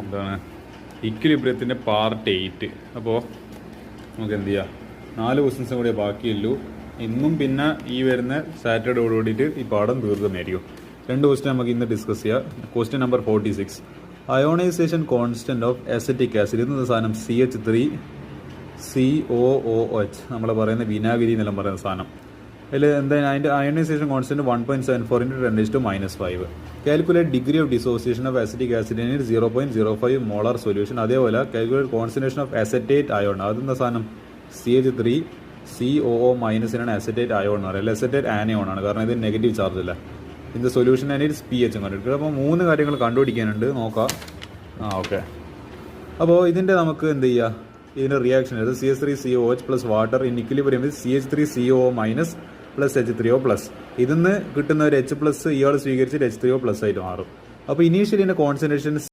എന്താണ് ഇക്വിലിബ്രിയത്തിൻ്റെ പാർട്ട് 8. അപ്പോൾ നമുക്ക് എന്ത് ചെയ്യാം, 4 ക്വസ്റ്റ്യൻസും കൂടെ ബാക്കിയുള്ളൂ. ഇന്നും പിന്നെ ഈ വരുന്ന സാറ്റർഡേയോട് കൂടിയിട്ട് ഈ പാഠം തീർക്കുന്നതായിരിക്കും. 2 ക്വസ്റ്റ്യൻ നമുക്ക് ഇന്ന് ഡിസ്കസ് ചെയ്യാം. Question number 46, ionization constant of acetic acid. ഇതെന്ന സാധനം CH3COOH, നമ്മൾ പറയുന്ന വിനാഗിരി എന്നെല്ലാം പറയുന്ന സാധനം. അതിൽ എന്തായാലും അതിൻ്റെ ionization constant 1.74 × 10⁻⁵. Calculate degree of dissociation of acetic acid in 0.05 molar solution. അതേപോലെ calculate concentration of acetate ion. അതെന്താ സാധനം CH3COO- അസറ്റേറ്റ് അയോൺ എന്ന് പറയുന്നത്. അസറ്റേറ്റ് ആനയോൺ ആണ്, കാരണം ഇത് നെഗറ്റീവ് ചാർജ് അല്ല. ഇതിൻ്റെ സൊല്യൂഷൻ അതിന് pH കണ്ടുപിടിക്കുക. അപ്പോൾ 3 കാര്യങ്ങൾ കണ്ടുപിടിക്കാനുണ്ട്, നോക്കാം. ഓക്കെ. അപ്പോൾ ഇതിൻ്റെ നമുക്ക് എന്ത് ചെയ്യുക, ഇതിൻ്റെ റിയാക്ഷൻ അത് CH3COOH plus water in equilibrium with CH3COO- plus H3O plus. ഇതിന്ന് കിട്ടുന്ന ഒരു H പ്ലസ് ഇയാൾ സ്വീകരിച്ചിട്ട് H3O പ്ലസ് ആയിട്ട് മാറും. അപ്പോൾ ഇനീഷ്യലി ഇതിൻ്റെ കോൺസെൻട്രേഷൻ